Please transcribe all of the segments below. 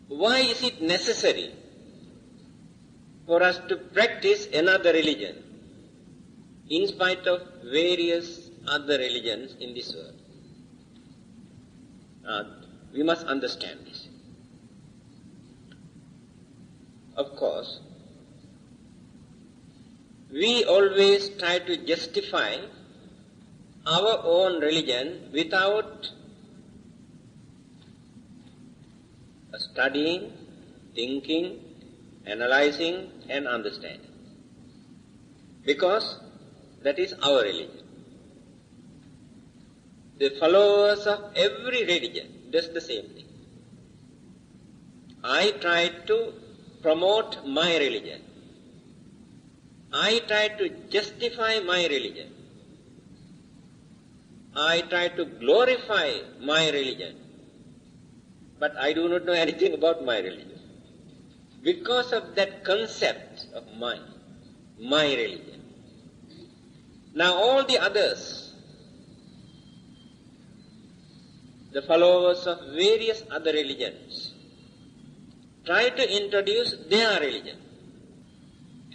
why is it necessary for us to practice another religion in spite of various other religions in this world? We must understand this. Of course, we always try to justify our own religion without studying, thinking, analyzing and understanding. Because that is our religion. The followers of every religion does the same thing. I try to promote my religion. I try to justify my religion. I try to glorify my religion. But I do not know anything about my religion. Because of that concept of mine, my religion. Now all the others, the followers of various other religions, try to introduce their religion.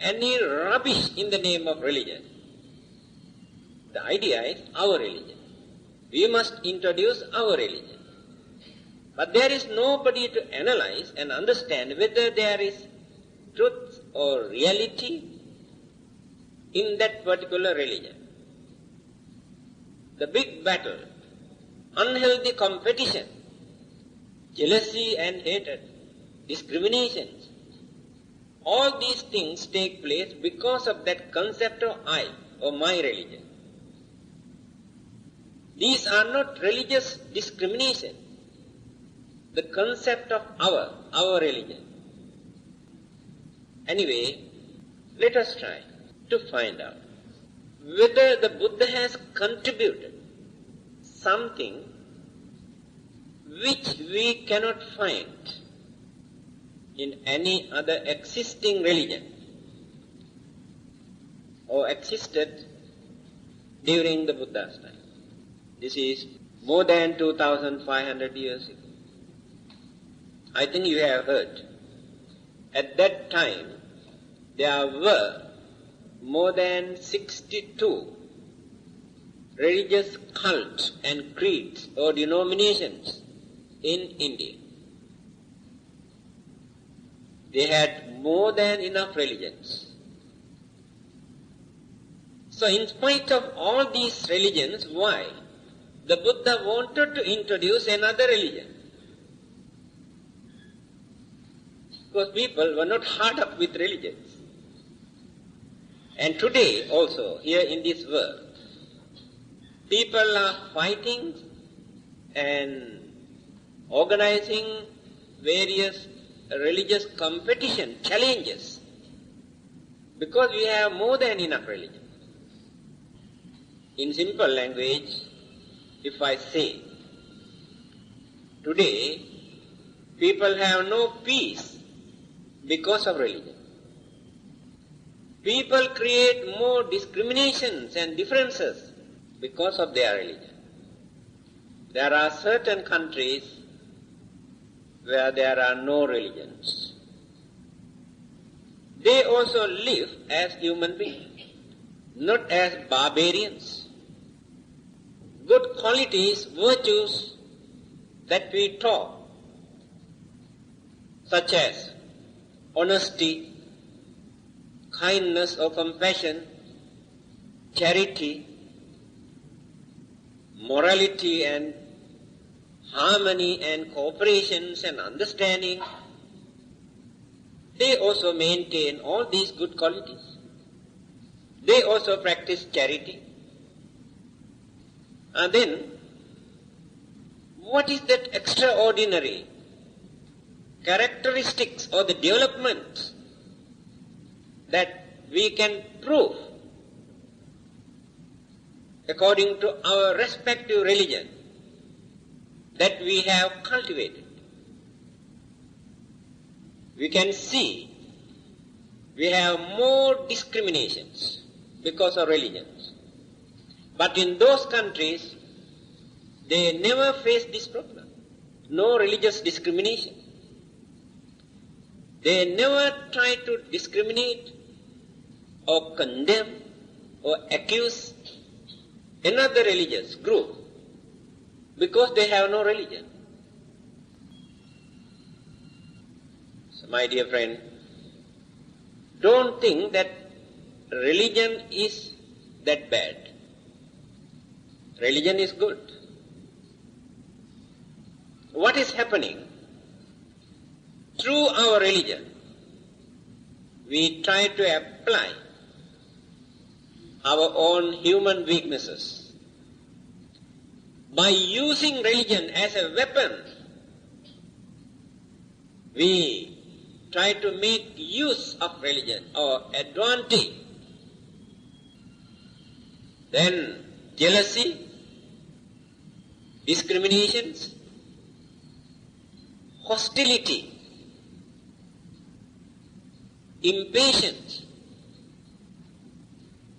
Any rubbish in the name of religion. The idea is our religion. We must introduce our religion. But there is nobody to analyze and understand whether there is truth or reality in that particular religion. The big battle, unhealthy competition, jealousy and hatred, discriminations, all these things take place because of that concept of I or my religion. These are not religious discrimination. The concept of our religion. Anyway, let us try to find out whether the Buddha has contributed something which we cannot find in any other existing religion or existed during the Buddha's time. This is more than 2,500 years ago. I think you have heard. At that time, there were more than 62 religious cults and creeds or denominations in India. They had more than enough religions. So in spite of all these religions, why? The Buddha wanted to introduce another religion. Because people were not hard up with religions. And today also, here in this world, people are fighting and organizing various religious competition, challenges, because we have more than enough religion. In simple language, if I say, today people have no peace because of religion. People create more discriminations and differences because of their religion. There are certain countries where there are no religions. They also live as human beings, not as barbarians. Good qualities, virtues that we talk, such as honesty, kindness or compassion, charity, morality and harmony and cooperation and understanding, they also maintain all these good qualities. They also practice charity. And then, what is that extraordinary characteristics or the development that we can prove according to our respective religion that we have cultivated? We can see we have more discriminations because of religions. But in those countries, they never face this problem. No religious discrimination. They never try to discriminate or condemn or accuse another religious group because they have no religion. So my dear friend, don't think that religion is that bad. Religion is good. What is happening? Through our religion, we try to apply our own human weaknesses. By using religion as a weapon, we try to make use of religion or advantage. Then jealousy, discriminations, hostility, impatience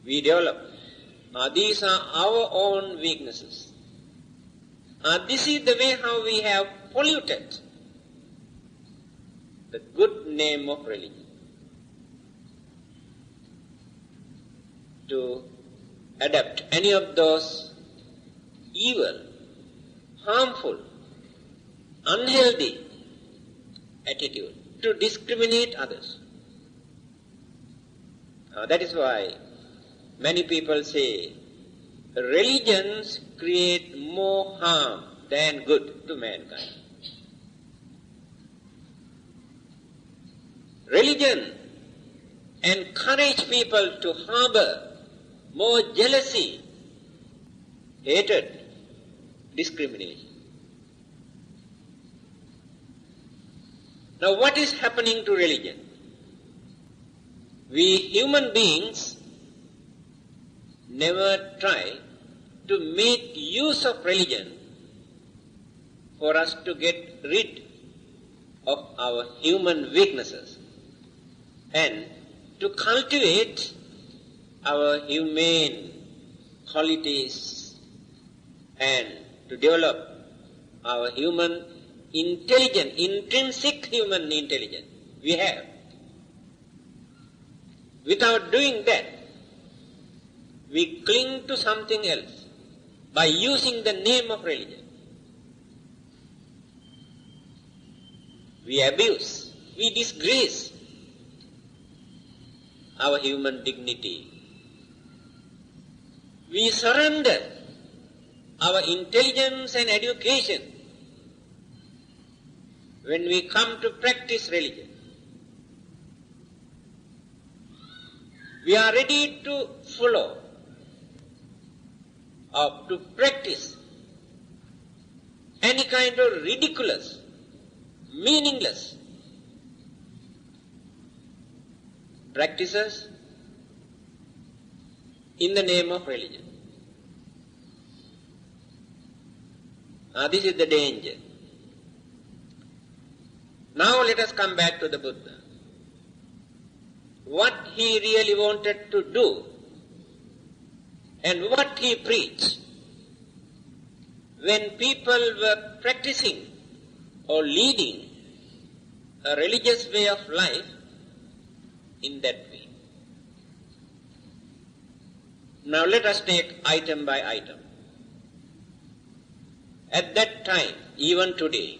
we develop. These are our own weaknesses. This is the way how we have polluted the good name of religion. To adapt any of those evil, harmful, unhealthy attitude, to discriminate others. That is why many people say religions create more harm than good to mankind. Religion encourages people to harbor more jealousy, hatred, discrimination. Now what is happening to religion? We human beings never try to make use of religion for us to get rid of our human weaknesses and to cultivate our humane qualities and to develop our human intelligence, intrinsic human intelligence we have. Without doing that, we cling to something else by using the name of religion. We abuse, we disgrace our human dignity. We surrender our intelligence and education when we come to practice religion. We are ready to follow or to practice any kind of ridiculous, meaningless practices in the name of religion. This is the danger. Now let us come back to the Buddha. What he really wanted to do and what he preached when people were practicing or leading a religious way of life in that way. Now let us take item by item. At that time, even today,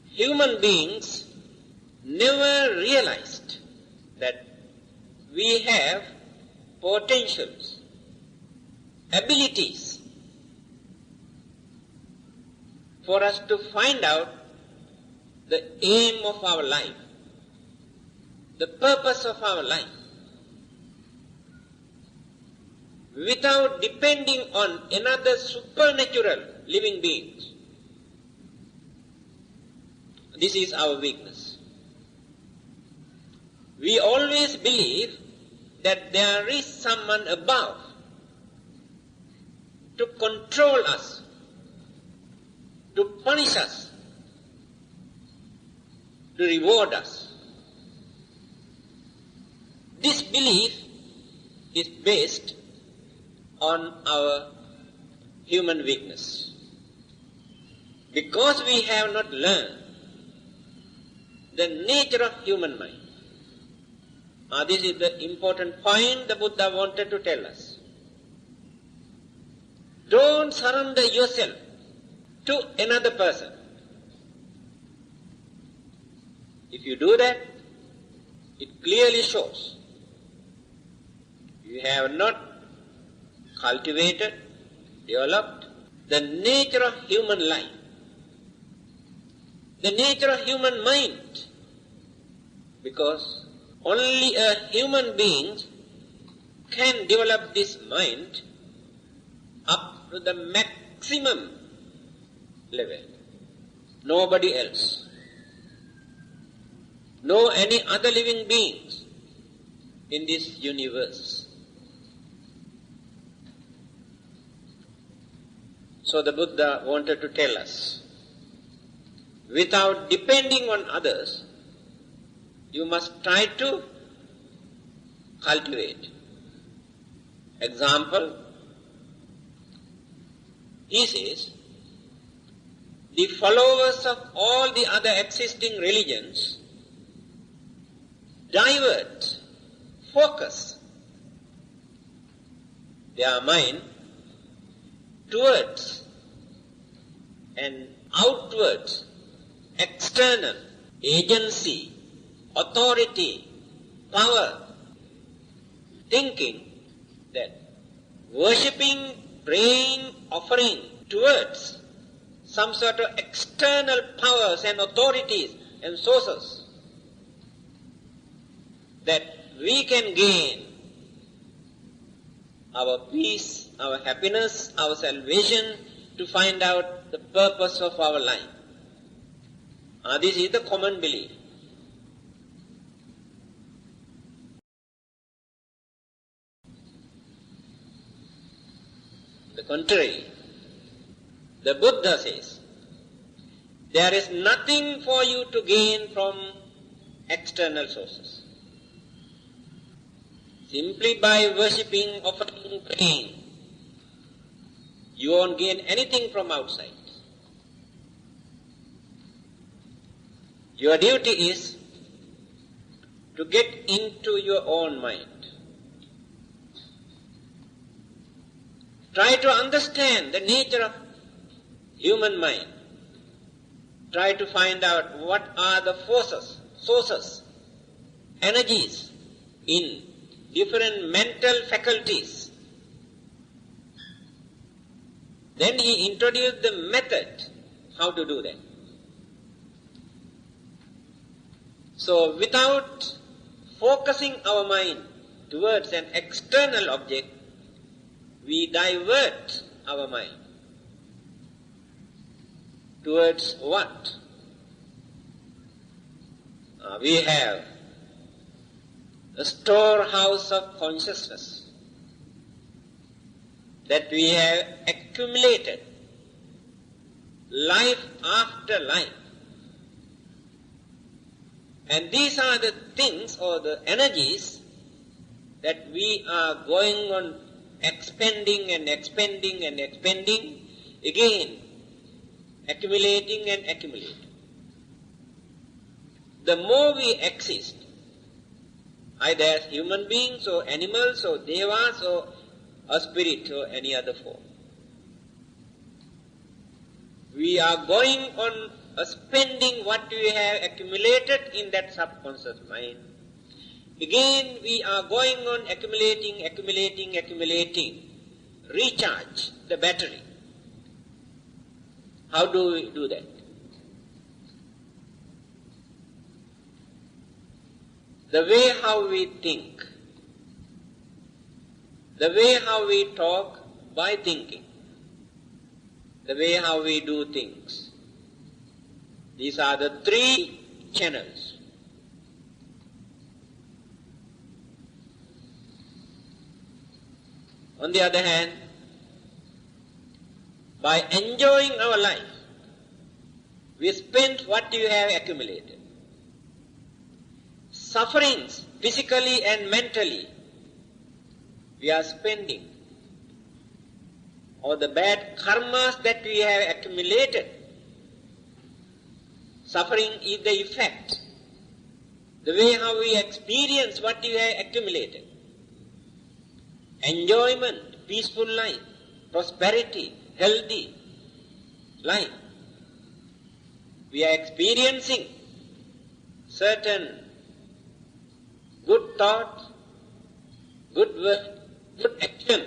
human beings never realized that we have potentials, abilities for us to find out the aim of our life, the purpose of our life, without depending on another supernatural living beings. This is our weakness. We always believe that there is someone above to control us, to punish us, to reward us. This belief is based on our human weakness. Because we have not learned the nature of human mind. This is the important point the Buddha wanted to tell us. Don't surrender yourself to another person. If you do that, it clearly shows you have not cultivated, developed the nature of human life, the nature of human mind, because only a human being can develop this mind up to the maximum level. Nobody else. No any other living beings in this universe. So the Buddha wanted to tell us, without depending on others, you must try to cultivate. Example, he says, the followers of all the other existing religions divert, focus their mind towards and outwards external agency, authority, power, thinking that worshipping, praying, offering towards some sort of external powers and authorities and sources that we can gain our peace, our happiness, our salvation, to find out the purpose of our life. This is the common belief. The contrary, the Buddha says, there is nothing for you to gain from external sources. Simply by worshipping, offering, praying, you won't gain anything from outside. Your duty is to get into your own mind. Try to understand the nature of human mind. Try to find out what are the forces, sources, energies in different mental faculties. Then he introduced the method how to do that. So without focusing our mind towards an external object, we divert our mind. Towards what? We have a storehouse of consciousness that we have accumulated life after life. And these are the things or the energies that we are going on expending and expending and expending, again accumulating and accumulating. The more we exist, either as human beings or animals or devas or a spirit or any other form, we are going on spending what we have accumulated in that subconscious mind. Again we are going on accumulating, recharge the battery. How do we do that? The way how we think, the way how we talk by thinking, the way how we do things. These are the three channels. On the other hand, by enjoying our life, we spend what you have accumulated. Sufferings, physically and mentally, we are spending. Or the bad karmas that we have accumulated, suffering is the effect the way how we experience what you have accumulated. Enjoyment, peaceful life, prosperity, healthy life. We are experiencing certain good thoughts, good word, good action,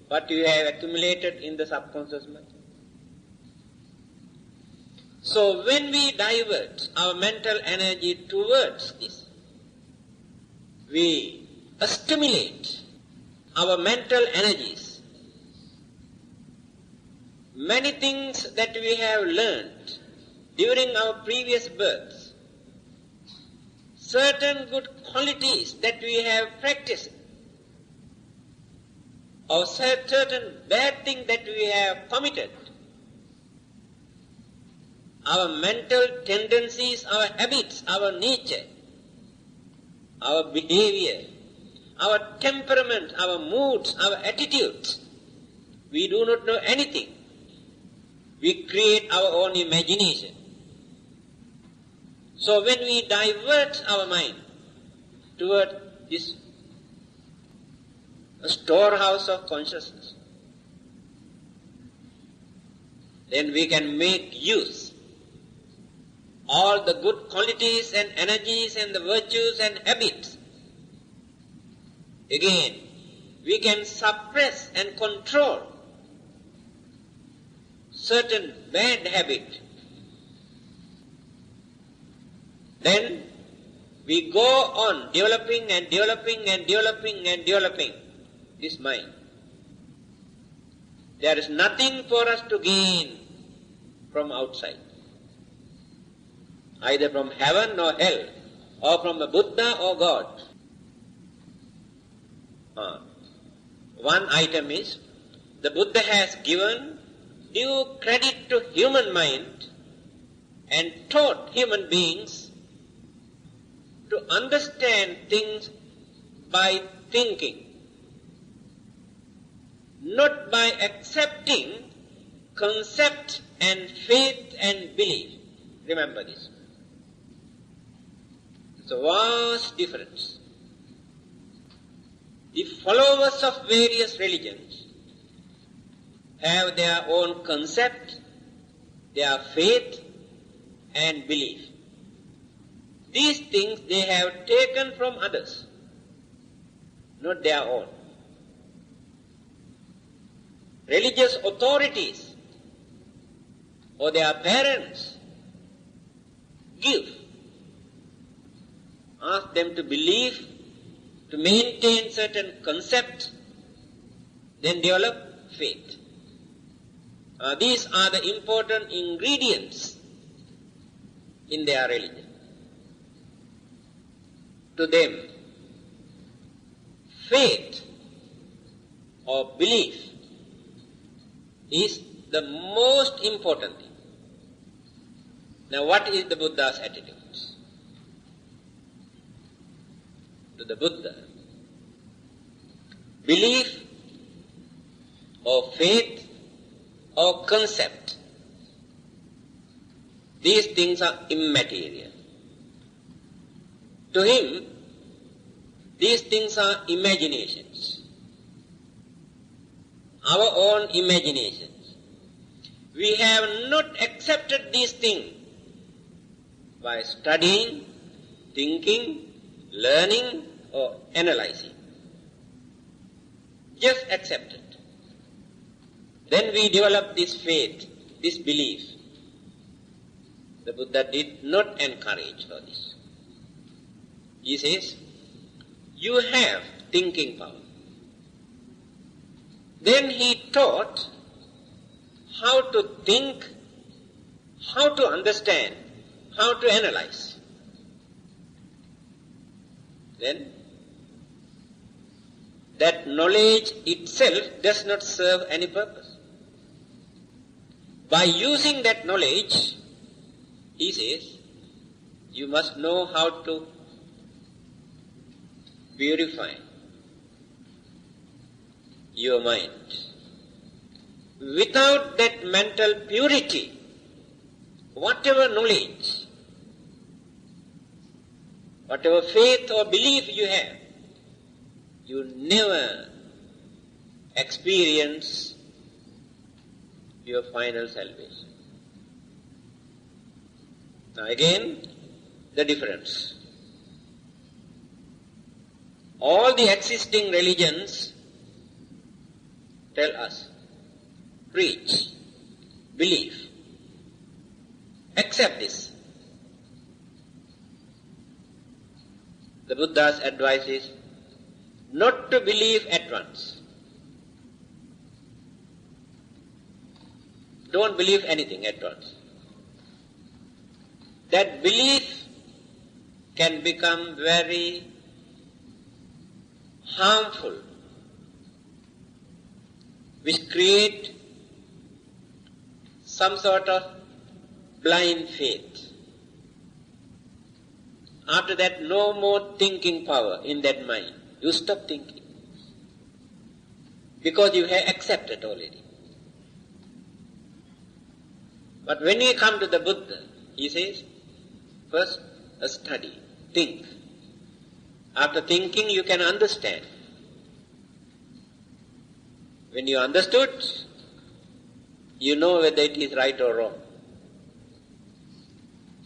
what you have accumulated in the subconscious mind. So when we divert our mental energy towards this, we stimulate our mental energies. Many things that we have learned during our previous births, certain good qualities that we have practiced, or certain bad things that we have committed, our mental tendencies, our habits, our nature, our behavior, our temperament, our moods, our attitudes, we do not know anything. We create our own imagination. So when we divert our mind toward this storehouse of consciousness, then we can make use all the good qualities and energies and the virtues and habits. Again, we can suppress and control certain bad habit. Then we go on developing and developing and developing and developing this mind. There is nothing for us to gain from outside, either from heaven or hell, or from a Buddha or God. One item is, the Buddha has given due credit to human mind and taught human beings to understand things by thinking, not by accepting concept and faith and belief. Remember this. It's a vast difference. The followers of various religions have their own concept, their faith and belief. These things they have taken from others, not their own. Religious authorities or their parents ask them to believe, to maintain certain concepts, then develop faith. These are the important ingredients in their religion. To them, faith or belief is the most important thing. Now, what is the Buddha's attitude? To the Buddha, belief or faith or concept, these things are immaterial. To him, these things are imaginations, our own imaginations. We have not accepted these things by studying, thinking, learning or analyzing. Just accept it. Then we develop this faith, this belief. The Buddha did not encourage for this. He says, you have thinking power. Then he taught how to think, how to understand, how to analyze. Then that knowledge itself does not serve any purpose. By using that knowledge, he says, you must know how to purify your mind. Without that mental purity, whatever knowledge whatever faith or belief you have, you never experience your final salvation. Now again, the difference. All the existing religions tell us, preach, believe, accept this. The Buddha's advice is not to believe at once. Don't believe anything at once. That belief can become very harmful, which create some sort of blind faith. After that, no more thinking power in that mind. You stop thinking. Because you have accepted already. But when we come to the Buddha, he says, first a study, think. After thinking, you can understand. When you understood, you know whether it is right or wrong.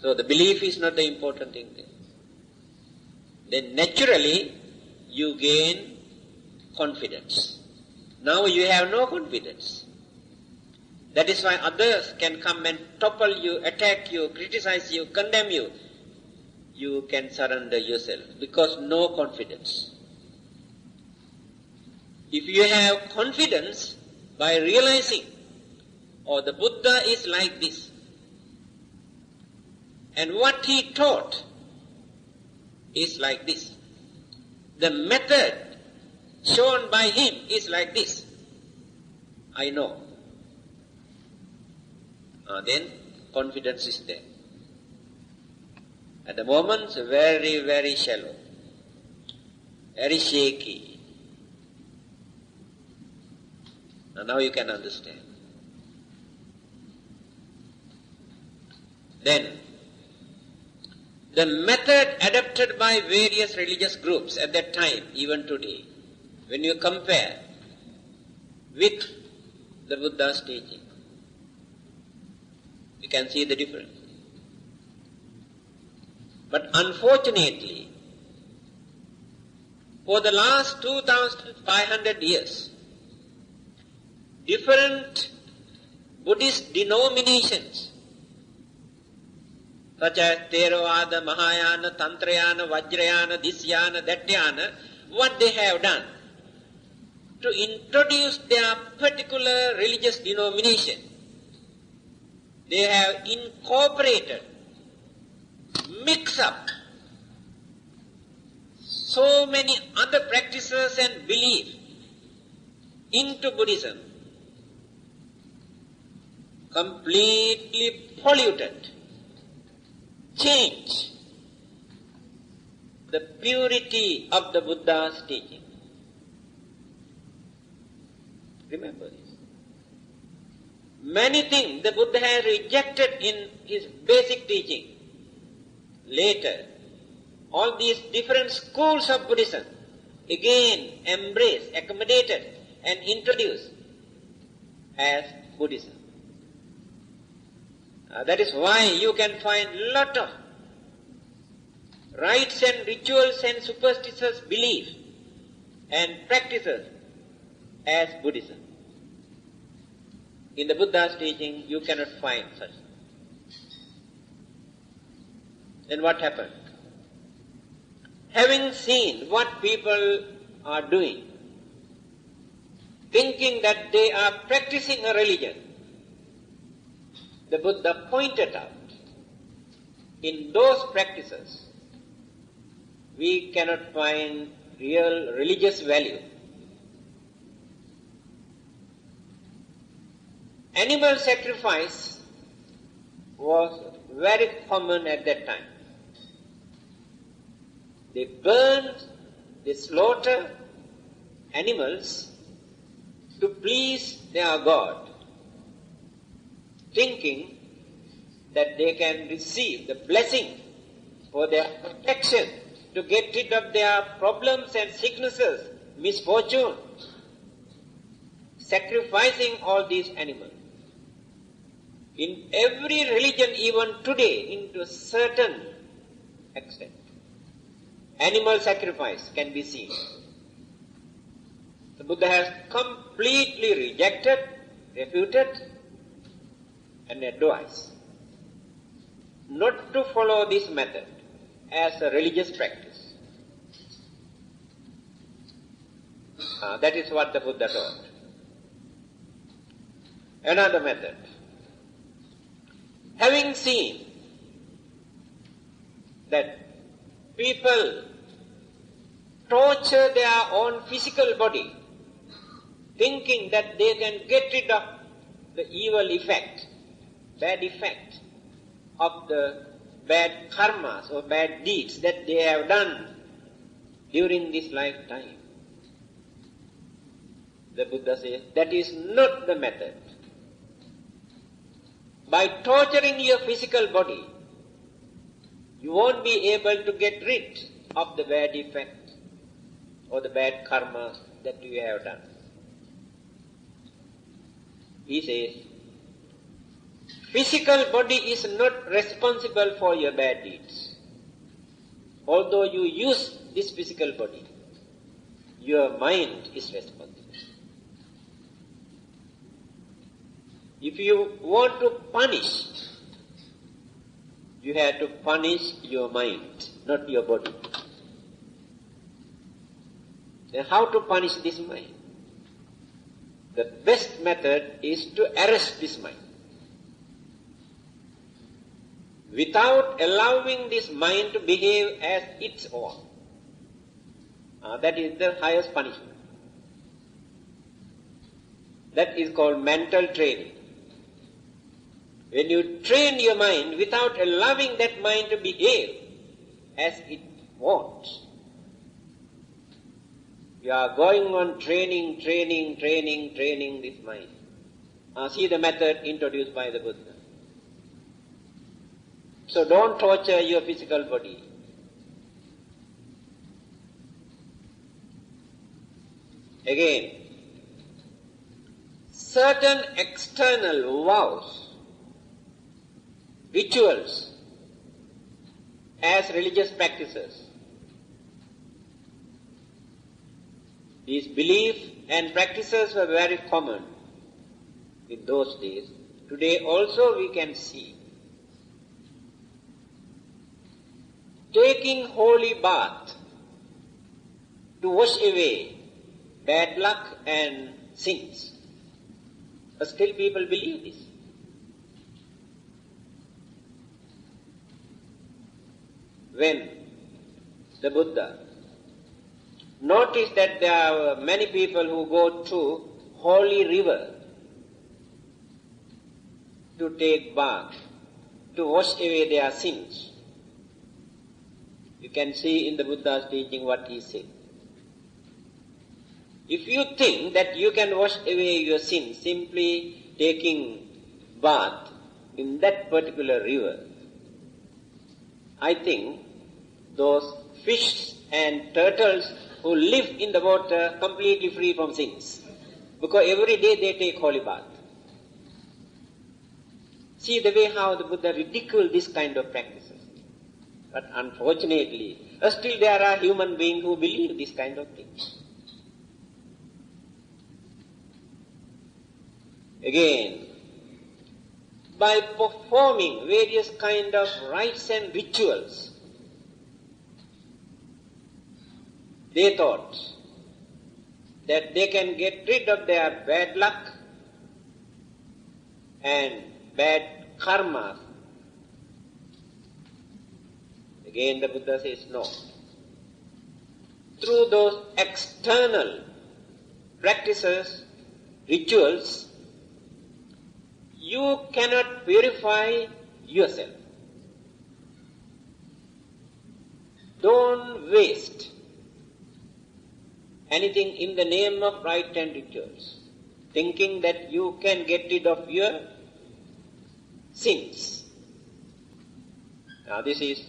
So the belief is not the important thing there. Then naturally, you gain confidence. Now you have no confidence. That is why others can come and topple you, attack you, criticize you, condemn you. You can surrender yourself because no confidence. If you have confidence by realizing, oh, the Buddha is like this, and what he taught is like this, the method shown by him is like this, I know. Then confidence is there. At the moment, very, very shallow, very shaky. Now you can understand. Then, the method adopted by various religious groups at that time, even today, when you compare with the Buddha's teaching, you can see the difference. But unfortunately, for the last 2,500 years, different Buddhist denominations, such as Theravada, Mahayana, Tantrayana, Vajrayana, Disyana, Datyana, what they have done to introduce their particular religious denomination, they have incorporated, mixed up so many other practices and beliefs into Buddhism, completely polluted, change the purity of the Buddha's teaching. Remember this. Many things the Buddha has rejected in his basic teaching. Later, all these different schools of Buddhism again embraced, accommodated and introduced as Buddhism. That is why you can find a lot of rites and rituals and superstitious beliefs and practices as Buddhism. In the Buddha's teaching, you cannot find such. Then what happened? Having seen what people are doing, thinking that they are practicing a religion, the Buddha pointed out, in those practices, we cannot find real religious value. Animal sacrifice was very common at that time. They burned, they slaughtered animals to please their God, thinking that they can receive the blessing for their protection to get rid of their problems and sicknesses, misfortune, sacrificing all these animals. In every religion, even today, into a certain extent, animal sacrifice can be seen. The Buddha has completely rejected, refuted, and advised not to follow this method as a religious practice. That is what the Buddha taught. Another method. Having seen that people torture their own physical body, thinking that they can get rid of the evil effect, bad effect of the bad karmas or bad deeds that they have done during this lifetime. The Buddha says that is not the method. By torturing your physical body, you won't be able to get rid of the bad effect or the bad karma that you have done. He says, physical body is not responsible for your bad deeds. Although you use this physical body, your mind is responsible. If you want to punish, you have to punish your mind, not your body. Then how to punish this mind? The best method is to arrest this mind. Without allowing this mind to behave as its own. That is the highest punishment. That is called mental training. When you train your mind without allowing that mind to behave as it wants, you are going on training this mind. See the method introduced by the Buddha. So don't torture your physical body. Again, certain external vows, rituals, as religious practices. These beliefs and practices were very common in those days. Today also we can see. Taking holy bath to wash away bad luck and sins. But still people believe this. When the Buddha noticed that there were many people who go to holy river to take bath, to wash away their sins, you can see in the Buddha's teaching what he said. If you think that you can wash away your sins simply taking bath in that particular river, I think those fish and turtles who live in the water completely free from sins, because every day they take holy bath. See the way how the Buddha ridiculed this kind of practices. But unfortunately, still there are human beings who believe this kind of things. Again, by performing various kind of rites and rituals, they thought that they can get rid of their bad luck and bad karma. Again the Buddha says no. Through those external practices, rituals, you cannot purify yourself. Don't waste anything in the name of rite and rituals, thinking that you can get rid of your sins. Now this is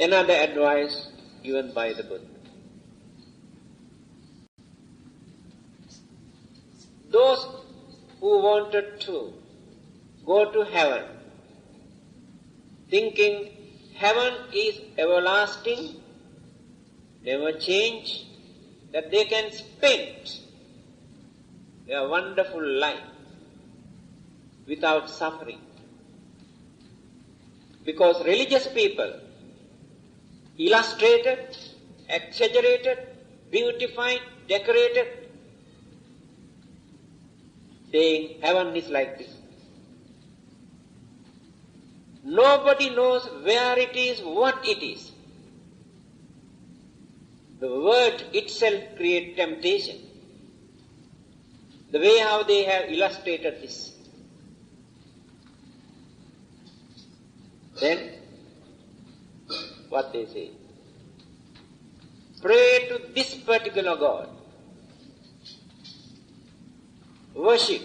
another advice given by the Buddha. Those who wanted to go to heaven, thinking heaven is everlasting, never change, that they can spend their wonderful life without suffering. Because religious people illustrated, exaggerated, beautified, decorated, saying heaven is like this. Nobody knows where it is, what it is. The word itself creates temptation. The way how they have illustrated this. Then, what they say? Pray to this particular God. Worship.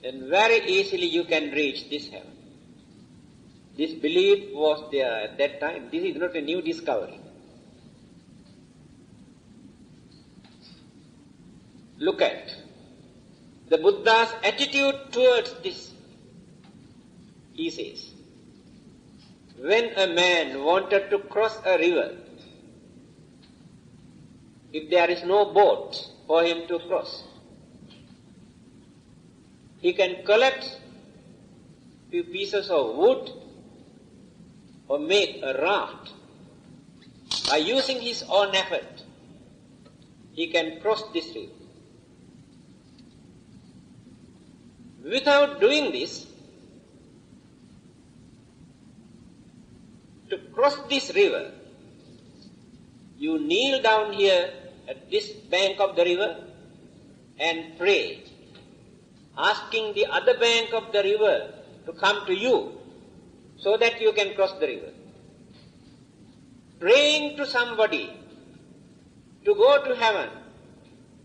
Then very easily you can reach this heaven. This belief was there at that time. This is not a new discovery. Look at the Buddha's attitude towards this. He says, when a man wanted to cross a river, if there is no boat for him to cross, he can collect few pieces of wood or make a raft. By using his own effort, he can cross this river. Without doing this, to cross this river, you kneel down here at this bank of the river and pray, asking the other bank of the river to come to you so that you can cross the river. Praying to somebody to go to heaven,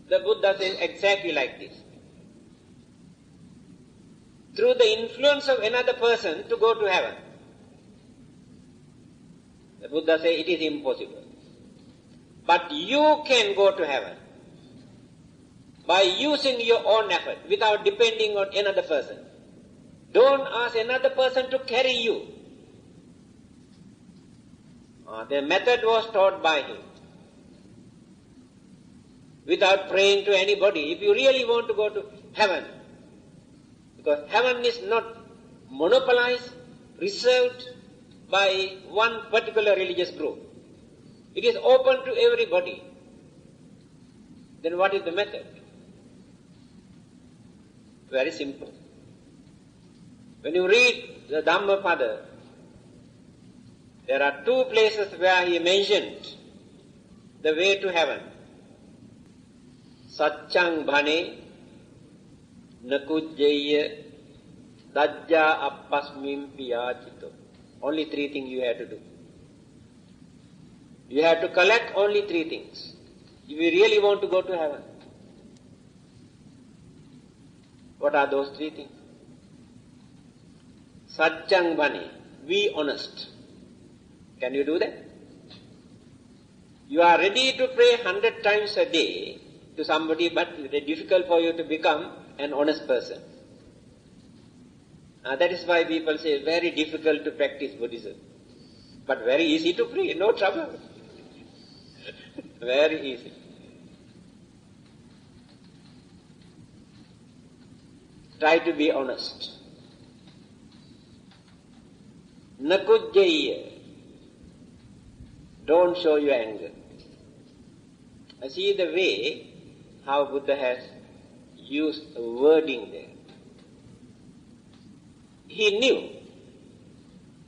the Buddha says exactly like this. Through the influence of another person to go to heaven. The Buddha says it is impossible. But you can go to heaven by using your own effort without depending on another person. Don't ask another person to carry you. The method was taught by him. Without praying to anybody, if you really want to go to heaven, because heaven is not monopolized, reserved by one particular religious group. It is open to everybody. Then what is the method? Very simple. When you read the Dhammapada, there are two places where he mentioned the way to heaven. Satchang bhane nakujjaya dajja appasmim piyachito. Only three things you have to do. You have to collect only three things. If you really want to go to heaven. What are those three things? Satchang bhane, be honest. Can you do that? You are ready to pray 100 times a day to somebody, but it is difficult for you to become an honest person. That is why people say it's very difficult to practice Buddhism. But very easy to pray, no trouble. Very easy. Try to be honest. Nakujjaya. Don't show your anger. I see the way how Buddha has used a wording there. He knew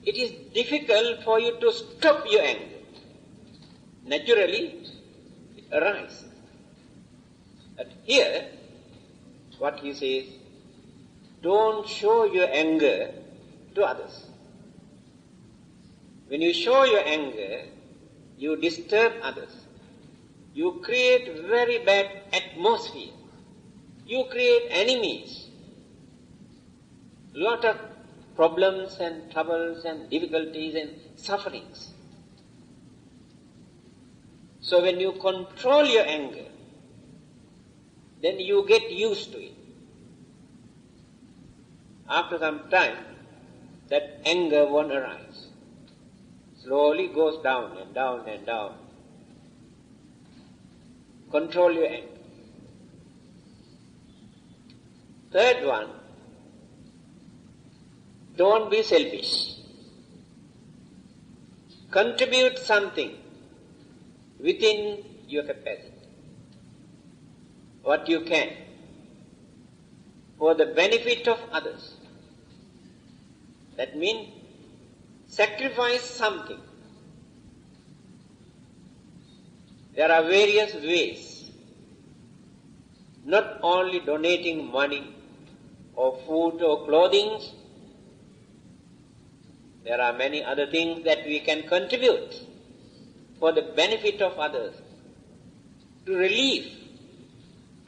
it is difficult for you to stop your anger. Naturally, it arises. But here, what he says, don't show your anger to others. When you show your anger, you disturb others. You create very bad atmosphere. You create enemies. Lot of problems and troubles and difficulties and sufferings. So when you control your anger, then you get used to it. After some time, that anger won't arise. Slowly goes down and down and down. Control your anger. Third one, don't be selfish. Contribute something within your capacity, what you can, for the benefit of others. That means sacrifice something. There are various ways, not only donating money or food or clothing. There are many other things that we can contribute for the benefit of others, to relieve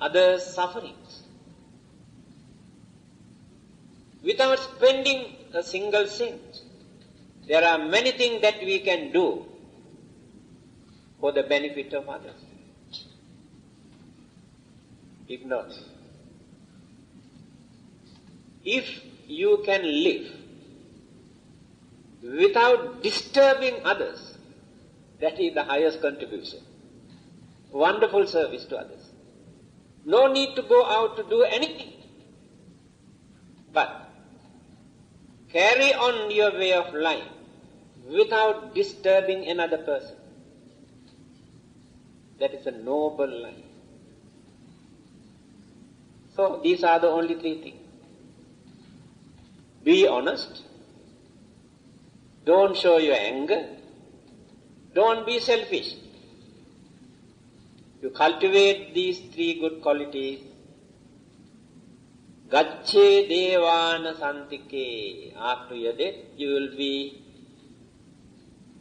others' sufferings, without spending a single cent. There are many things that we can do for the benefit of others. If not, if you can live without disturbing others, that is the highest contribution. Wonderful service to others. No need to go out to do anything, but carry on your way of life without disturbing another person. That is a noble life. So these are the only three things. Be honest. Don't show your anger. Don't be selfish. You cultivate these three good qualities. Gacche devana santike. After your death, you will be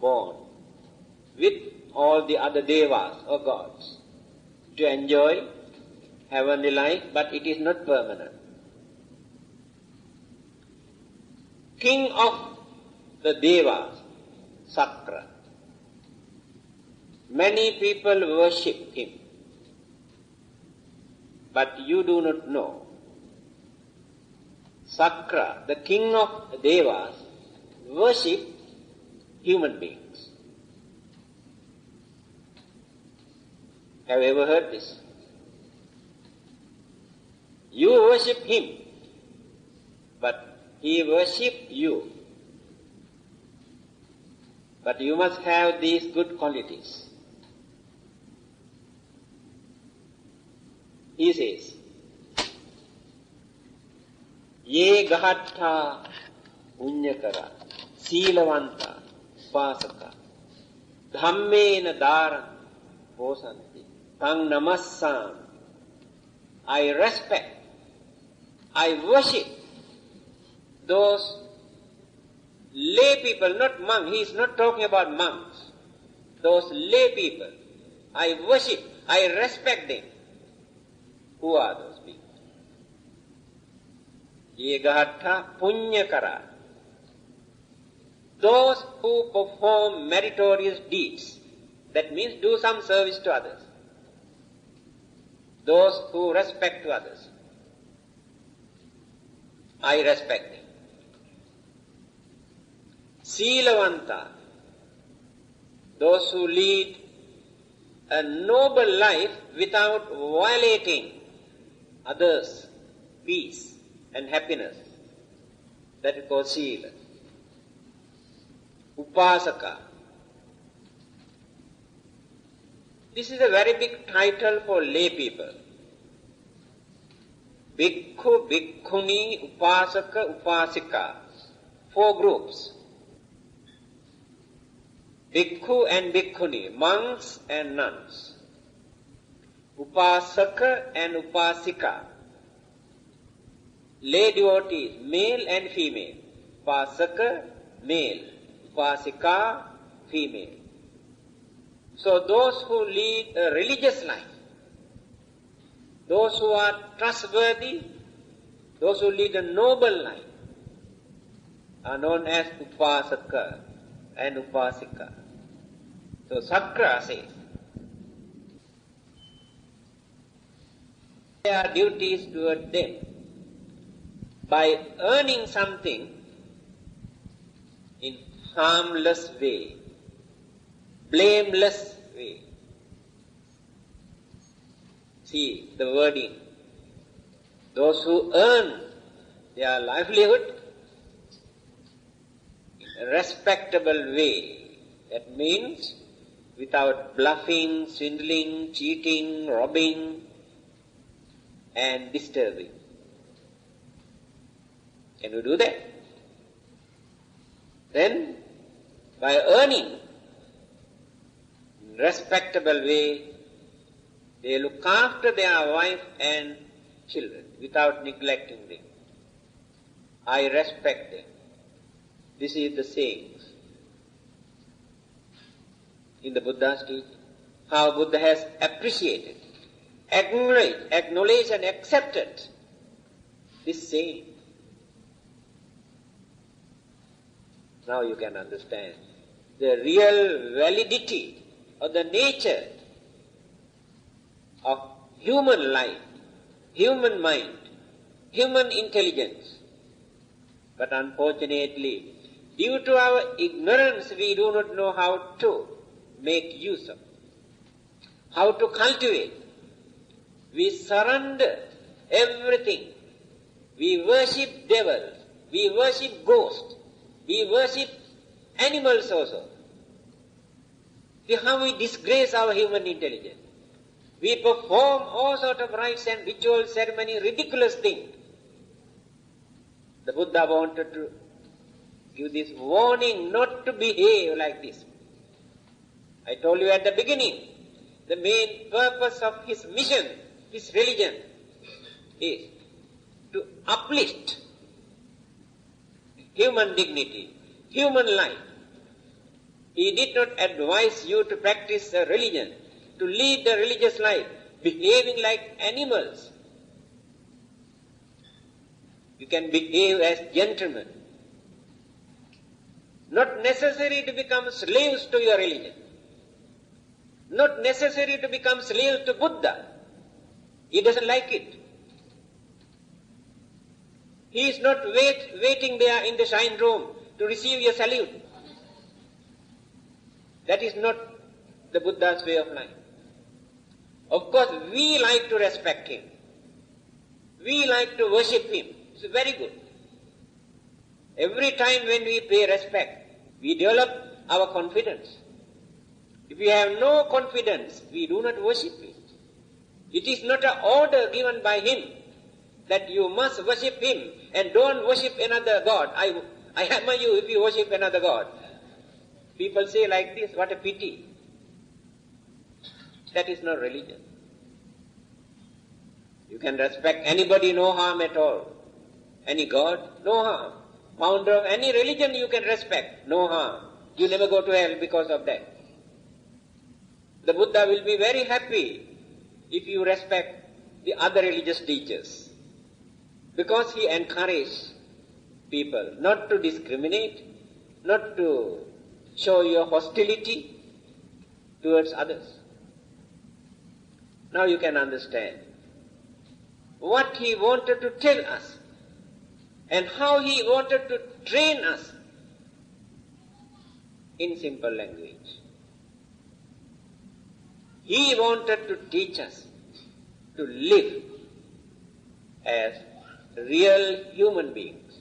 born with all the other devas or gods to enjoy heavenly life, but it is not permanent. King of the devas, Sakra. Many people worship him, but you do not know. Sakra, the king of the devas, worship human beings. Have you ever heard this? You worship him, but he worships you. But you must have these good qualities. He says, Ye gahatta punyakara siilavanta upasaka dhammena dharan posanti tang namassam. I respect, I worship those lay people, not monks. He is not talking about monks. Those lay people, I worship, I respect them. Who are those people? Ye gahatta punyakara. Those who perform meritorious deeds. That means do some service to others. Those who respect to others. I respect them. Siilavanta. Those who lead a noble life without violating others' peace and happiness. That is called Sila. Upasaka. This is a very big title for lay people. Bhikkhu, Bhikkhuni, Upasaka, Upasika. 4 groups. Bhikkhu and Bhikkhuni, monks and nuns. Upasaka and Upasika, lay devotees, male and female. Upasaka, male. Upasika, female. So those who lead a religious life, those who are trustworthy, those who lead a noble life, are known as Upasaka and Upasika. So Sakra says, their duties toward them by earning something in harmless way, blameless way. See the wording. Those who earn their livelihood in a respectable way. That means without bluffing, swindling, cheating, robbing, and disturbing. Can you do that? Then, by earning in respectable way, they look after their wife and children without neglecting them. I respect them. This is the sayings in the Buddha's teaching. How Buddha has appreciated, acknowledged and accepted this saying. Now you can understand the real validity of the nature of human life, human mind, human intelligence. But unfortunately, due to our ignorance, we do not know how to make use of, how to cultivate. We surrender everything. We worship devils. We worship ghosts. We worship animals also. See how we disgrace our human intelligence. We perform all sorts of rites and ritual ceremony, ridiculous things. The Buddha wanted to give this warning not to behave like this. I told you at the beginning, the main purpose of his mission, his religion, is to uplift human dignity, human life. He did not advise you to practice a religion, to lead a religious life, behaving like animals. You can behave as gentlemen. Not necessary to become slaves to your religion. Not necessary to become slaves to Buddha. He doesn't like it. He is not waiting there in the shrine room to receive your salute. That is not the Buddha's way of life. Of course, we like to respect him. We like to worship him. It's very good. Every time when we pay respect, we develop our confidence. If we have no confidence, we do not worship him. It is not an order given by him that you must worship him and don't worship another god. I hammer you if you worship another god. People say like this, what a pity. That is not religion. You can respect anybody, no harm at all. Any god, no harm. Founder of any religion you can respect, no harm. You never go to hell because of that. The Buddha will be very happy if you respect the other religious teachers, because he encourages people not to discriminate, not to show your hostility towards others. Now you can understand what he wanted to tell us and how he wanted to train us in simple language. He wanted to teach us to live as real human beings.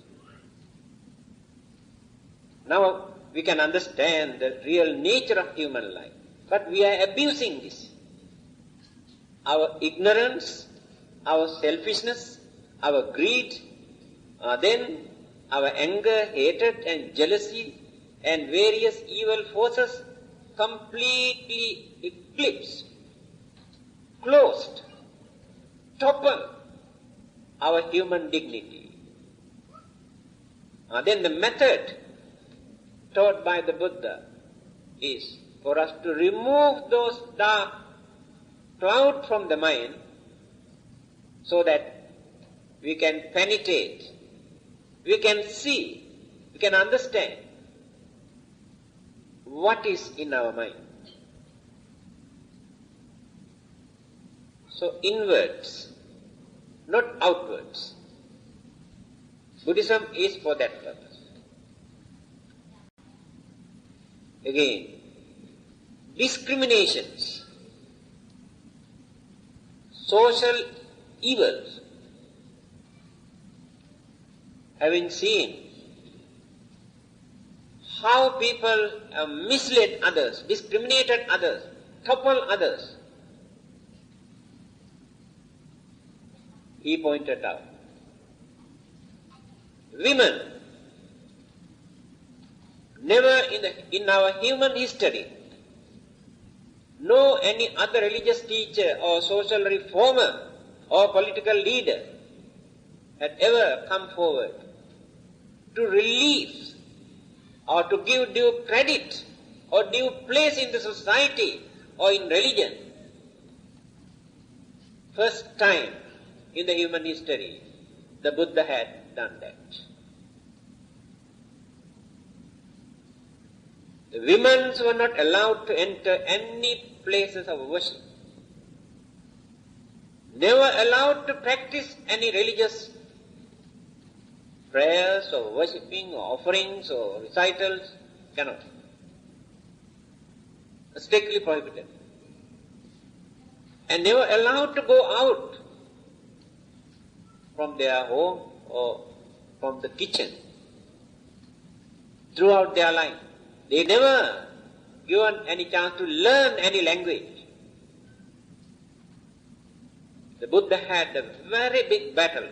Now we can understand the real nature of human life, but we are abusing this. Our ignorance, our selfishness, our greed, then our anger, hatred and jealousy and various evil forces completely eclipse, closed, topple our human dignity. Then the method taught by the Buddha is for us to remove those dark clouds from the mind so that we can penetrate, we can see, we can understand what is in our mind. So inwards, not outwards. Buddhism is for that purpose. Again, discriminations, social evils, having seen how people have misled others, discriminated others, toppled others, he pointed out. Women, never in our human history, no any other religious teacher or social reformer or political leader had ever come forward to relieve or to give due credit or due place in the society or in religion. First time in the human history, the Buddha had done that. The women were not allowed to enter any places of worship, never allowed to practice any religious prayers or worshipping or offerings or recitals, cannot. Strictly prohibited. And never allowed to go out from their home or from the kitchen throughout their life. They never given any chance to learn any language. The Buddha had a very big battle.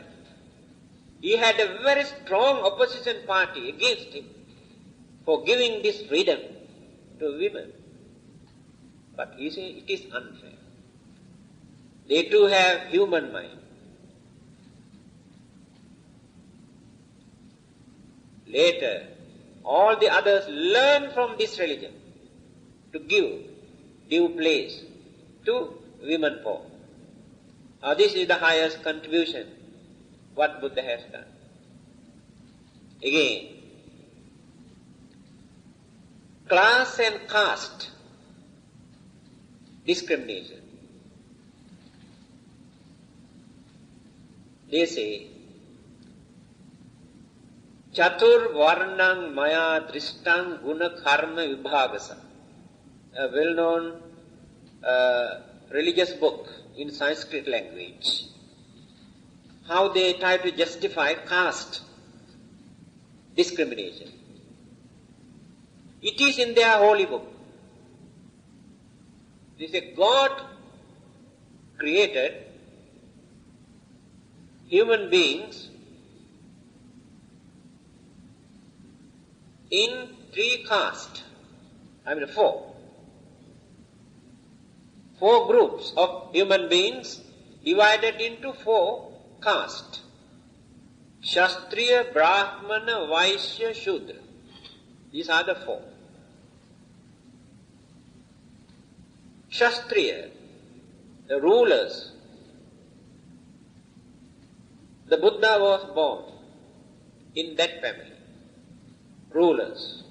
He had a very strong opposition party against him for giving this freedom to women. But he said it is unfair. They too have human mind. Later, all the others learn from this religion to give due place to women folk. This is the highest contribution what Buddha has done. Again, class and caste discrimination. They say, Chatur Varnang Maya Drishtang Guna Karma Vibhagasa, a well-known religious book in Sanskrit language. How they try to justify caste discrimination. It is in their holy book. They say God created human beings in three castes, four. Four groups of human beings divided into four castes. Kshatriya, Brahmana, Vaishya, Shudra. These are the four. Kshatriya, the rulers. The Buddha was born in that family. Rulers.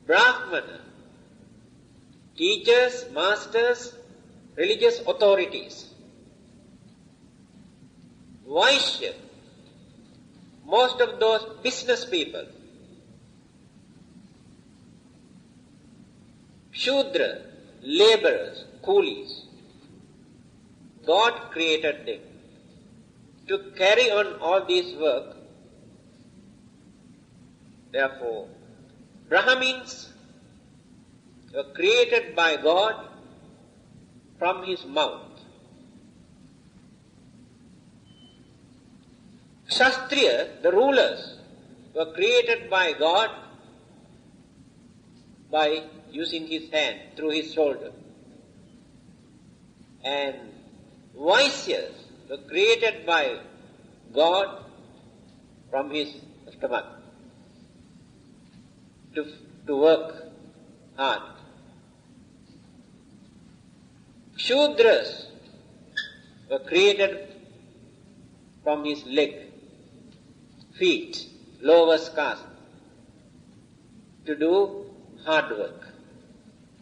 Brahmana, teachers, masters, religious authorities. Vaishya, most of those business people. Shudra, laborers, coolies. God created them to carry on all this work. Therefore, Brahmins were created by God from his mouth. Kshatriya, the rulers, were created by God by using his hand through his shoulder. And Vaishyas were created by God from his stomach to work hard. Shudras were created from his leg, feet, lowest caste, to do hard work,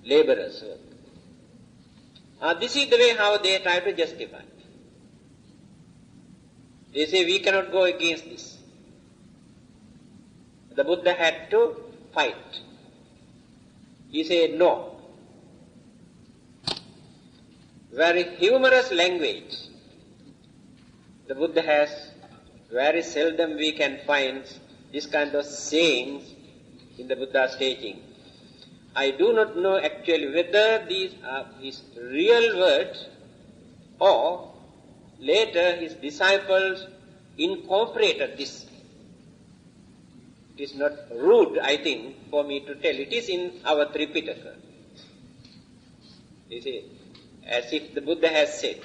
laborers' work. This is the way how they try to justify. They say we cannot go against this. The Buddha had to fight. He said no. Very humorous language. The Buddha has, very seldom we can find this kind of sayings in the Buddha's teaching. I do not know actually whether these are his real words or later his disciples incorporated this. It is not rude, I think, for me to tell. It is in our Tripitaka. You see, as if the Buddha has said,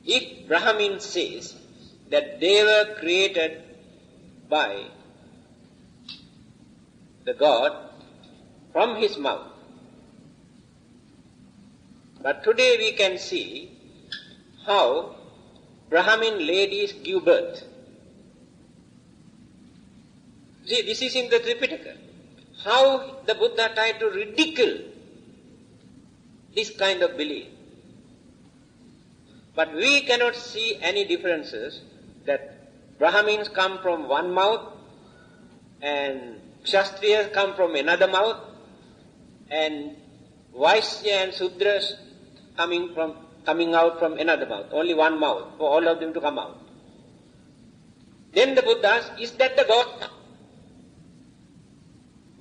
if Brahmin says that they were created by the God from his mouth, but today we can see how Brahmin ladies give birth. See, this is in the Tripitaka. How the Buddha tried to ridicule this kind of belief. But we cannot see any differences that Brahmins come from one mouth and Kshatriyas come from another mouth and Vaishya and Sudras coming out from another mouth. Only one mouth for all of them to come out. Then the Buddha asks, is that the God?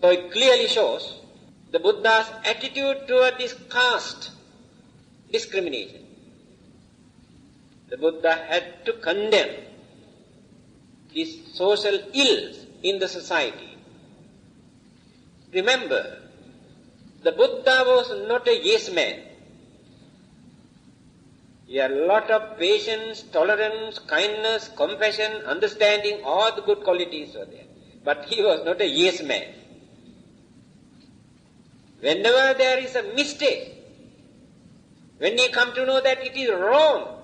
So it clearly shows the Buddha's attitude toward this caste discrimination. The Buddha had to condemn these social ills in the society. Remember, the Buddha was not a yes man. He had a lot of patience, tolerance, kindness, compassion, understanding, all the good qualities were there. But he was not a yes man. Whenever there is a mistake, when he come to know that it is wrong,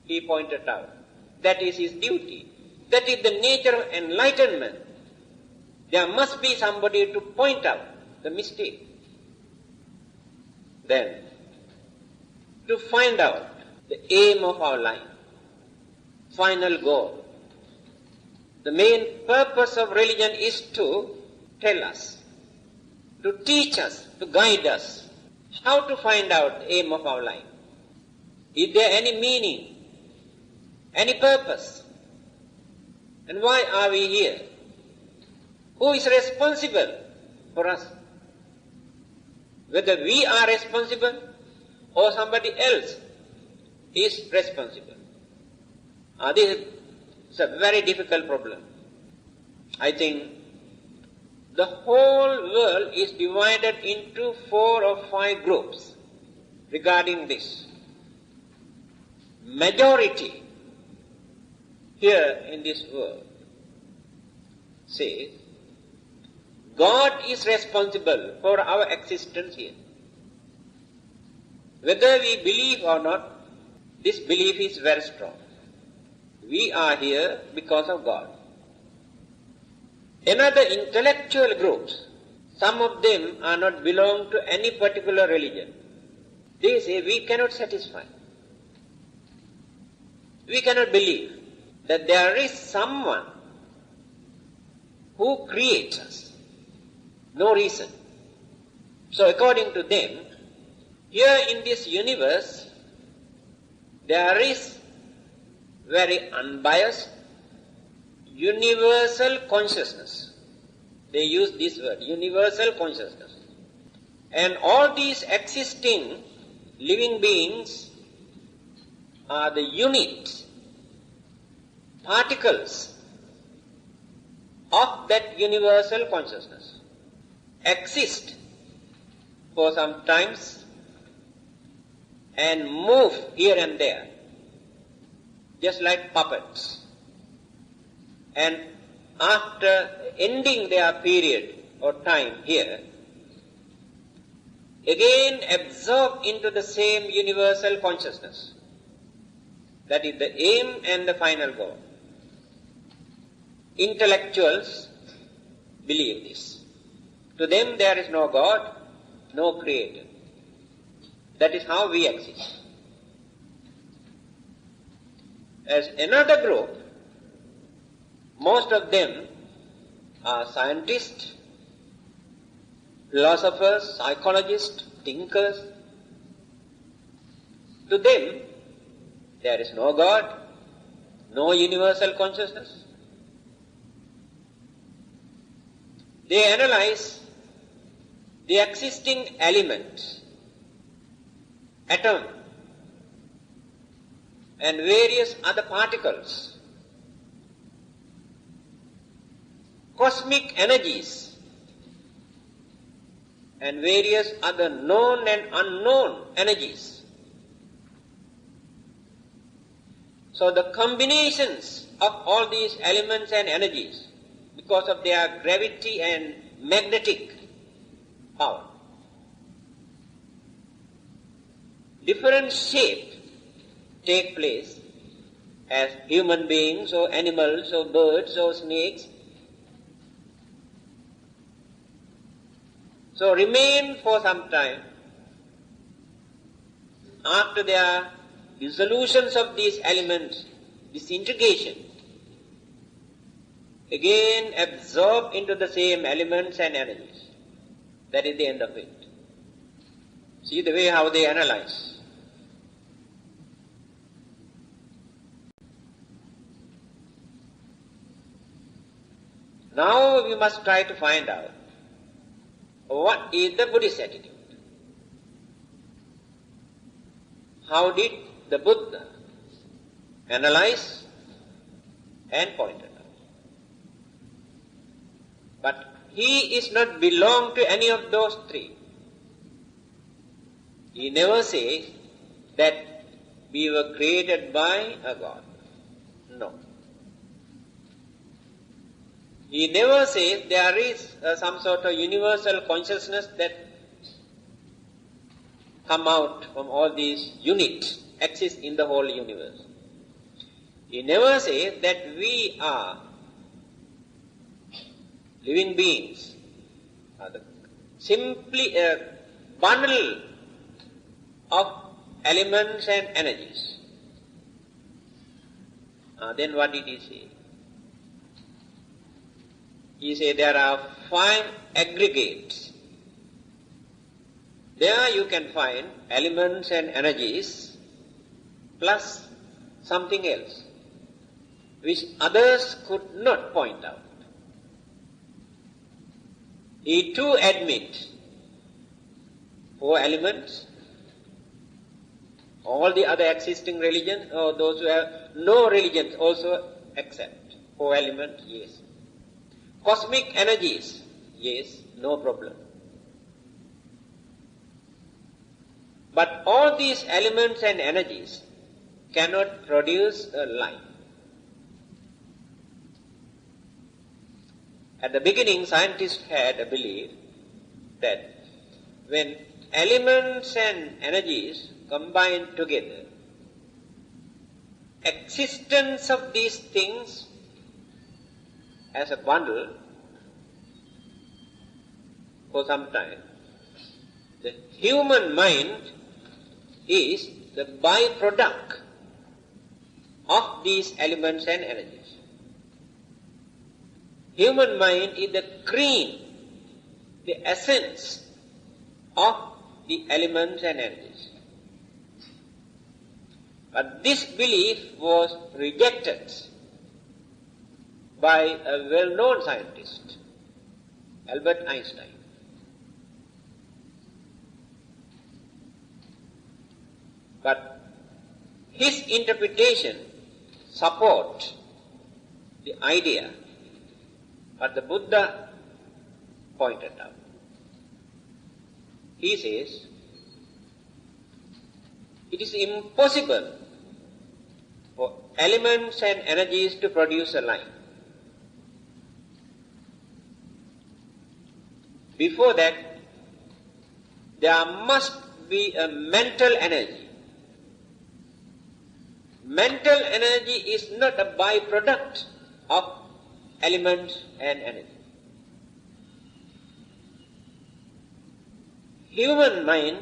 he pointed out. That is his duty. That is the nature of enlightenment. There must be somebody to point out the mistake. Then, to find out the aim of our life, final goal. The main purpose of religion is to tell us, to teach us, to guide us, how to find out the aim of our life. Is there any meaning, any purpose? And why are we here? Who is responsible for us? Whether we are responsible or somebody else is responsible. This is a very difficult problem. I think the whole world is divided into 4 or 5 groups regarding this. Majority here in this world says God is responsible for our existence here. Whether we believe or not, this belief is very strong. We are here because of God. Another intellectual groups, some of them are not belong to any particular religion. They say we cannot satisfy. We cannot believe that there is someone who creates us. No reason. So according to them, here in this universe, there is very unbiased, universal consciousness. They use this word, universal consciousness. And all these existing living beings are the units, particles of that universal consciousness. Exist for some times and move here and there, just like puppets. And after ending their period or time here, again absorb into the same universal consciousness. That is the aim and the final goal. Intellectuals believe this. To them there is no God, no creator. That is how we exist. As another group, most of them are scientists, philosophers, psychologists, thinkers. To them, there is no God, no universal consciousness. They analyze the existing elements, atom, and various other particles, cosmic energies, and various other known and unknown energies. So the combinations of all these elements and energies, because of their gravity and magnetic power, different shapes take place as human beings or animals or birds or snakes. So remain for some time. After their dissolutions of these elements, disintegration, again absorb into the same elements and energies. That is the end of it. See the way how they analyze. Now we must try to find out what is the Buddhist attitude. How did the Buddha analyze and point it out? But he is not belong to any of those three. He never says that we were created by a God. No. He never says there is some sort of universal consciousness that come out from all these units, exist in the whole universe. He never says that we are living beings, are simply a bundle of elements and energies. Then what did he say? He said there are 5 aggregates. There you can find elements and energies plus something else which others could not point out. He too admits 4 elements. All the other existing religions, or those who have no religions, also accept 4 elements, yes. Cosmic energies, yes, no problem. But all these elements and energies cannot produce a life. At the beginning, scientists had a belief that when elements and energies combine together, existence of these things as a bundle for some time, the human mind is the byproduct of these elements and energies. Human mind is the cream, the essence of the elements and energies. But this belief was rejected by a well-known scientist, Albert Einstein. But his interpretation supports the idea what the Buddha pointed out. He says, it is impossible for elements and energies to produce a life. Before that, there must be a mental energy. Mental energy is not a byproduct of elements and energy. Human mind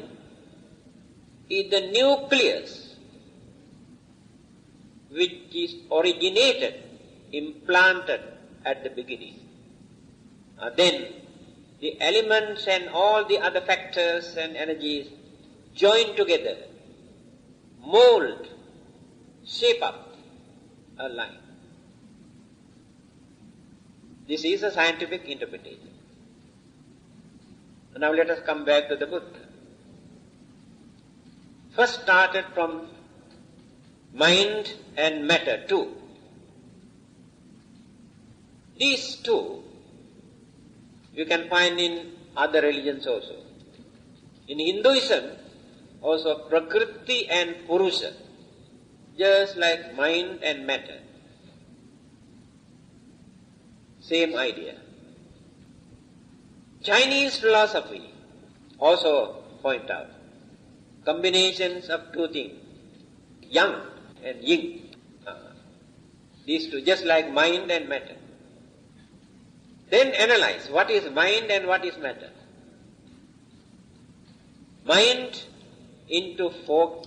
is the nucleus which is originated, implanted at the beginning. Then the elements and all the other factors and energies join together, mold, shape up a line. This is a scientific interpretation. Now let us come back to the Buddha. First started from mind and matter, two. These two you can find in other religions also. In Hinduism, also Prakriti and Purusha, just like mind and matter. Same idea. Chinese philosophy also point out combinations of two things, yang and yin. These two, just like mind and matter. Then analyze what is mind and what is matter. Mind into 4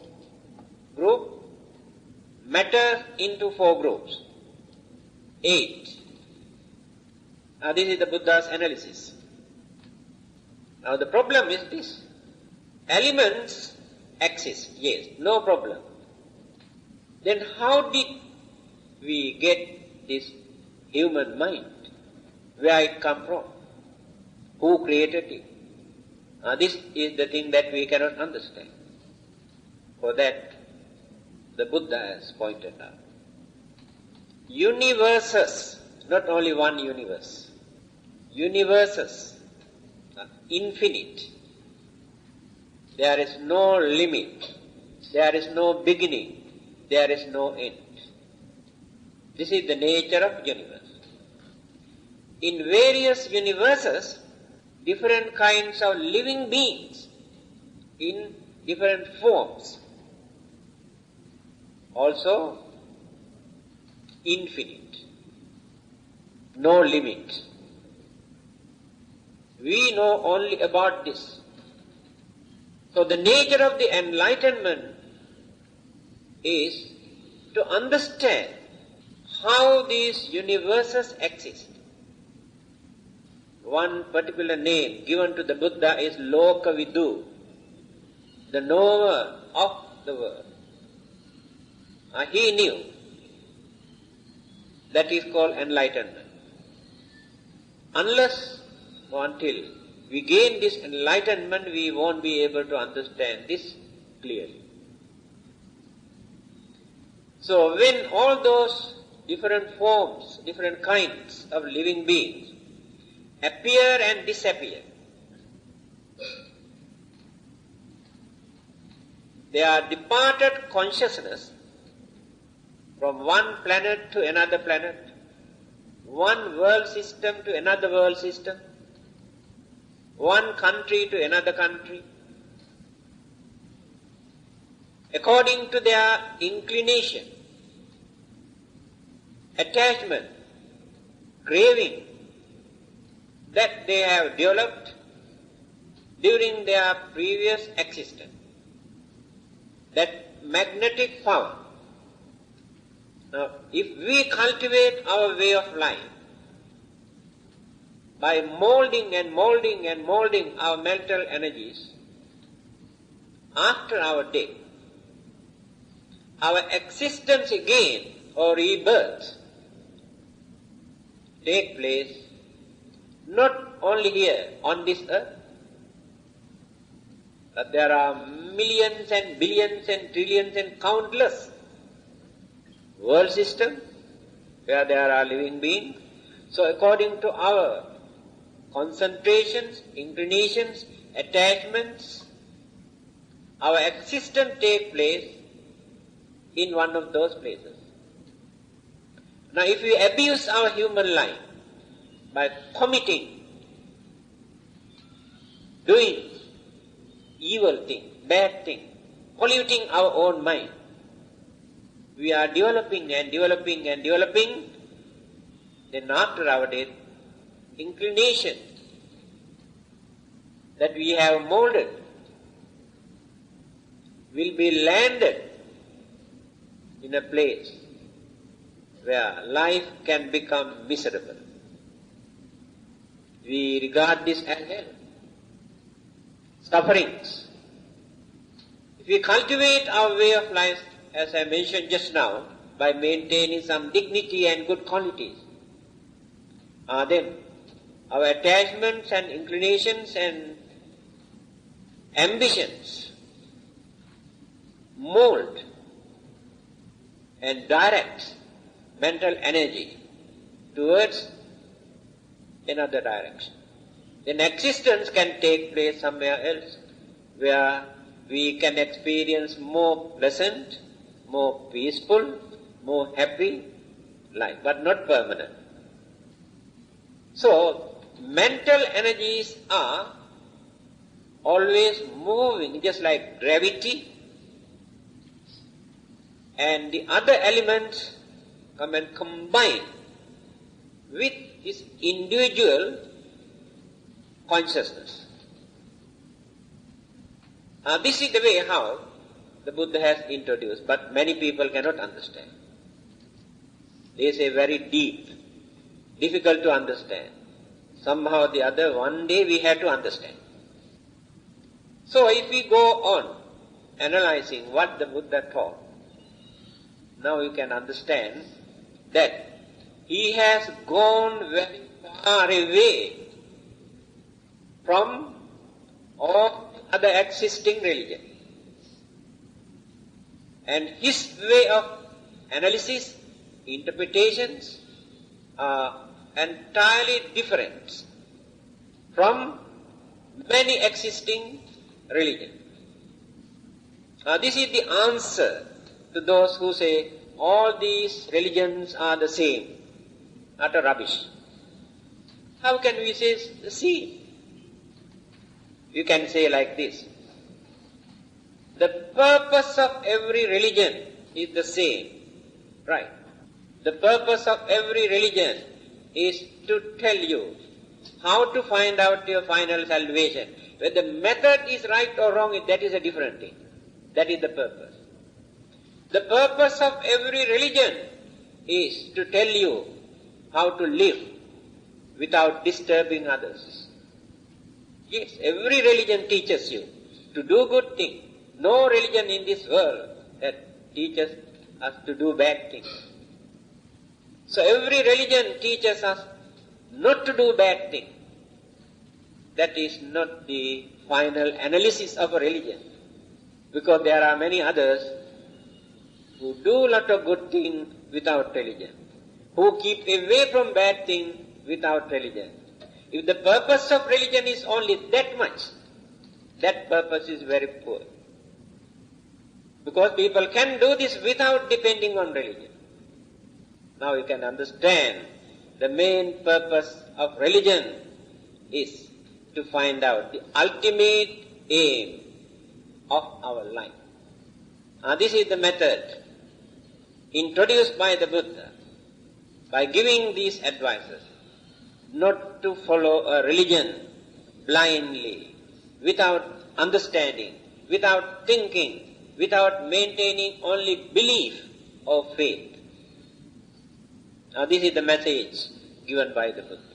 groups, matter into 4 groups, 8. Now this is the Buddha's analysis. Now the problem is this. Elements exist, yes, no problem. Then how did we get this human mind? Where it come from? Who created it? This is the thing that we cannot understand. For that, the Buddha has pointed out. Universes, not only one universe. Universes are infinite. There is no limit. There is no beginning. There is no end. This is the nature of universe. In various universes, different kinds of living beings in different forms. Also, infinite. No limit. We know only about this. So the nature of the enlightenment is to understand how these universes exist. One particular name given to the Buddha is Lokavidu, the knower of the world. He knew. That is called enlightenment. Unless or until we gain this enlightenment, we won't be able to understand this clearly. So when all those different forms, different kinds of living beings appear and disappear, they are departed consciousness from one planet to another planet, one world system to another world system, one country to another country, according to their inclination, attachment, craving that they have developed during their previous existence. That magnetic power. Now, if we cultivate our way of life by molding and molding and molding our mental energies, after our death, our existence again or rebirth take place not only here on this earth, but there are millions and billions and trillions and countless world systems where there are living beings. So according to our concentrations, inclinations, attachments, our existence takes place in one of those places. Now if we abuse our human life by committing, doing evil thing, bad thing, polluting our own mind, we are developing and developing and developing, then after our death, inclination that we have molded will be landed in a place where life can become miserable. We regard this as hell. Sufferings. If we cultivate our way of life, as I mentioned just now, by maintaining some dignity and good qualities, then our attachments and inclinations and ambitions mold and direct mental energy towards another direction. Then existence can take place somewhere else where we can experience more pleasant, more peaceful, more happy life, but not permanent. So, mental energies are always moving just like gravity, and the other elements come and combine with this individual consciousness. This is the way how the Buddha has introduced, but many people cannot understand. They say very deep, difficult to understand. Somehow or the other, one day we have to understand. So if we go on analyzing what the Buddha taught, now you can understand that he has gone very far away from all other existing religion. And his way of analysis, interpretations are entirely different from many existing religions. This is the answer to those who say all these religions are the same, utter rubbish. How can we say the same? You can say like this: the purpose of every religion is the same, right? The purpose of every religion is to tell you how to find out your final salvation. Whether the method is right or wrong, that is a different thing. That is the purpose. The purpose of every religion is to tell you how to live without disturbing others. Yes, every religion teaches you to do good things. No religion in this world that teaches us to do bad things. So every religion teaches us not to do bad things. That is not the final analysis of a religion. Because there are many others who do a lot of good things without religion, who keep away from bad things without religion. If the purpose of religion is only that much, that purpose is very poor. Because people can do this without depending on religion. Now you can understand the main purpose of religion is to find out the ultimate aim of our life. This is the method introduced by the Buddha by giving these advices: not to follow a religion blindly, without understanding, without thinking, without maintaining only belief or faith. This is the message given by the Buddha.